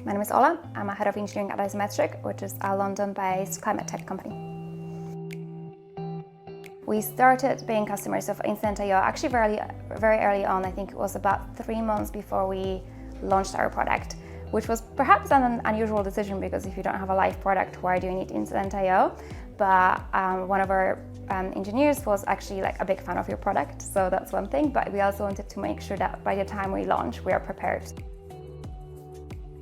My name is Ola. I'm a head of engineering at Isometric, which is a London-based climate tech company. We started being customers of Instant.io actually very early on. I think it was about 3 months before we launched our product, which was perhaps an unusual decision because if you don't have a live product, why do you need Instant.io? But one of our engineers was actually like a big fan of your product, so that's one thing. But we also wanted to make sure that by the time we launch, we are prepared.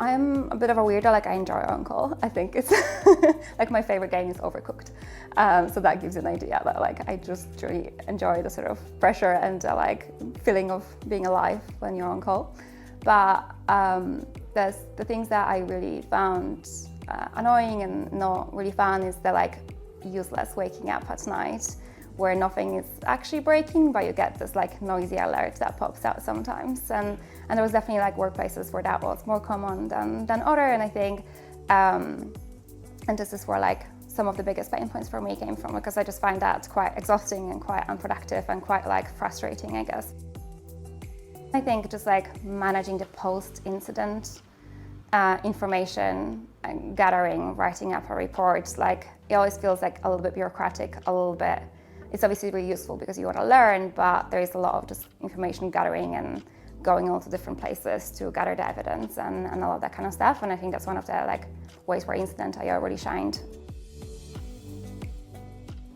I'm a bit of a weirdo, like I enjoy on-call. I think it's like my favorite game is Overcooked. So that gives you an idea that like I just really enjoy the sort of pressure and like feeling of being alive when you're on call. But there's the things that I really found annoying and not really fun is the like useless waking up at night where nothing is actually breaking, but you get this like noisy alert that pops out sometimes. And there was definitely like workplaces where that was more common than other. And I think, and this is where like some of the biggest pain points for me came from, because I just find that quite exhausting and quite unproductive and quite like frustrating, I guess. I think just like managing the post-incident information and gathering, writing up a report, like it always feels like a little bit bureaucratic, a little bit. It's obviously really useful because you want to learn, but there is a lot of just information gathering and going all to different places to gather the evidence and all of that kind of stuff. And I think that's one of the like ways where Instant.io really shined.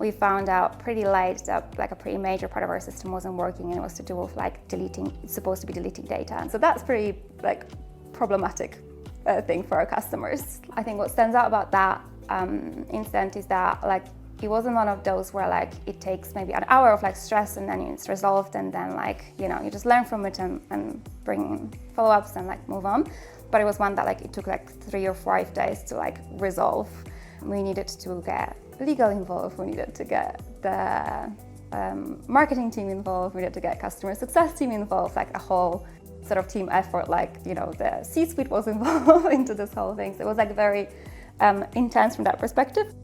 We found out pretty late that like a pretty major part of our system wasn't working, and it was to do with like it's supposed to be deleting data. And so that's pretty like problematic thing for our customers. I think what stands out about that incident is that like it wasn't one of those where like it takes maybe an hour of like stress and then it's resolved and then like, you know, you just learn from it and bring in follow-ups and like move on. But it was one that like it took like 3 or 5 days to like resolve. We needed to get legal involved, we needed to get the marketing team involved, we needed to get customer success team involved, like a whole sort of team effort, like, you know, the C-suite was involved into this whole thing. So it was like very intense from that perspective.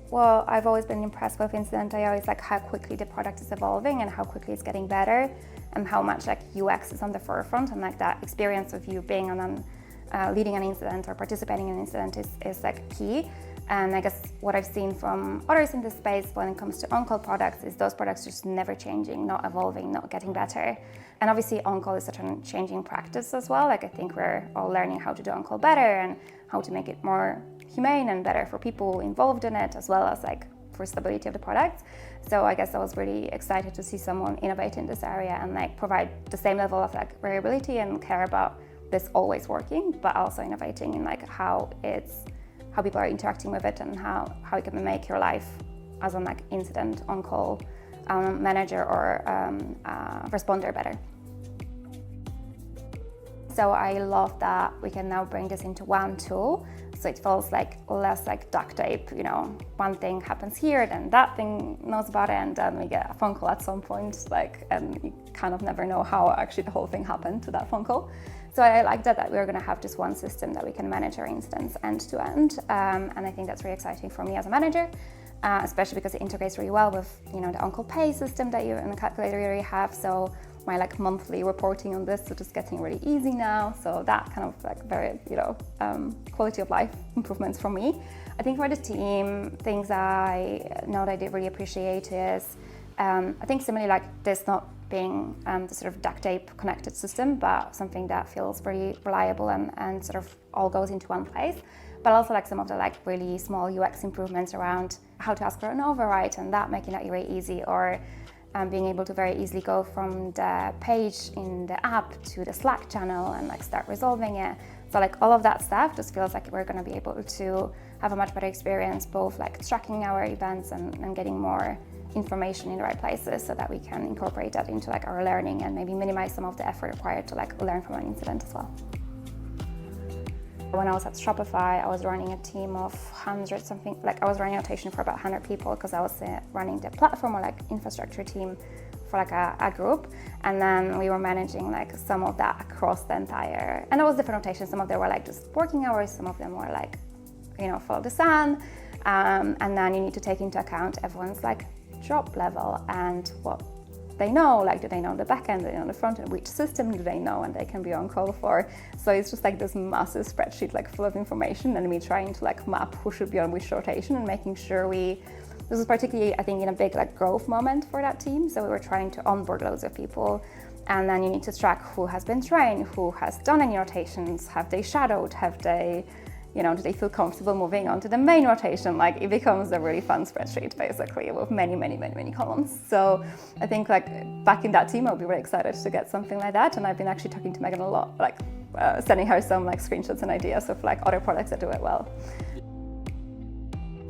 Well, I've always been impressed with Instant.io is like how quickly the product is evolving and how quickly it's getting better and how much like UX is on the forefront, and like that experience of you being on leading an incident or participating in an incident is like key. And I guess what I've seen from others in this space when it comes to on-call products is those products just never changing, not evolving, not getting better. And obviously on-call is such a changing practice as well. Like I think we're all learning how to do on-call better and how to make it more humane and better for people involved in it, as well as like for stability of the product. So I guess I was really excited to see someone innovate in this area and like provide the same level of like variability and care about this always working, but also innovating in like how people are interacting with it and how it can make your life as an like incident on-call manager or responder better. So I love that we can now bring this into one tool, so it feels like less like duct tape, you know, one thing happens here, then that thing knows about it, and then we get a phone call at some point, like, and you kind of never know how actually the whole thing happened to that phone call. So I like that we're going to have just one system that we can manage our incidents end to end, and I think that's really exciting for me as a manager, especially because it integrates really well with, you know, the on-call pay system that you and the calculator you already have. So my like monthly reporting on this is just getting really easy now. So that kind of like very, you know, quality of life improvements for me. I think for the team, things I know that I did really appreciate is, I think similarly like this not being the sort of duct tape connected system, but something that feels very reliable and sort of all goes into one place. But also like some of the like really small UX improvements around how to ask for an override and that making that really easy, or being able to very easily go from the page in the app to the Slack channel and like start resolving it. So like all of that stuff just feels like we're going to be able to have a much better experience, both like tracking our events and getting more information in the right places so that we can incorporate that into like our learning and maybe minimize some of the effort required to like learn from an incident as well. When I was at Shopify, I was running a team of hundreds, something like I was running a rotation for about 100 people because I was running the platform or like infrastructure team for like a group, and then we were managing like some of that across the entire, and it was different rotations. Some of them were like just working hours, some of them were like, you know, follow the sun, and then you need to take into account everyone's like job level and what they know, like do they know the back end, do they know the front end, which system do they know and they can be on call for. So it's just like this massive spreadsheet like full of information, and we trying to like map who should be on which rotation and making sure this was particularly, I think, in a big like growth moment for that team. So we were trying to onboard loads of people, and then you need to track who has been trained, who has done any rotations, have they shadowed, have they, do they feel comfortable moving on to the main rotation? Like it becomes a really fun spreadsheet basically with many columns. So I think like back in that team, I'll be really excited to get something like that. And I've been actually talking to Megan a lot, like sending her some like screenshots and ideas of like other products that do it well.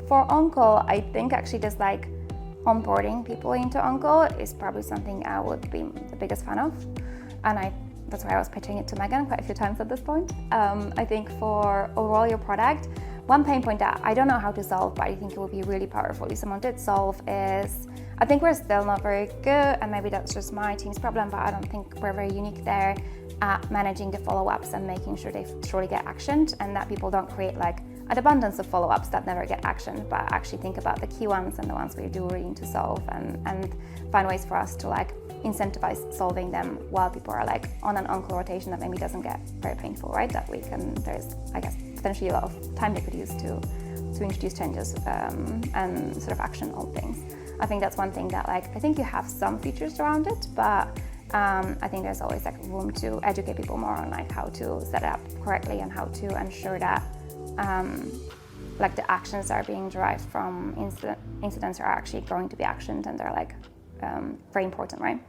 For on-call, I think actually just like onboarding people into on-call is probably something I would be the biggest fan of. And that's why I was pitching it to Megan quite a few times at this point. I think for overall your product, one pain point that I don't know how to solve, but I think it would be really powerful if someone did solve is, I think we're still not very good, and maybe that's just my team's problem, but I don't think we're very unique there at managing the follow-ups and making sure they truly get actioned, and that people don't create like an abundance of follow-ups that never get actioned, but actually think about the key ones and the ones we do really need to solve, and find ways for us to like incentivize solving them while people are like on an on-call rotation that maybe doesn't get very painful, right? That there's, I guess, potentially a lot of time they could use to introduce changes and sort of action all things. I think that's one thing that like, I think you have some features around it, but I think there's always like room to educate people more on like how to set it up correctly and how to ensure that like the actions that are being derived from incidents are actually going to be actioned, and they're like very important, right?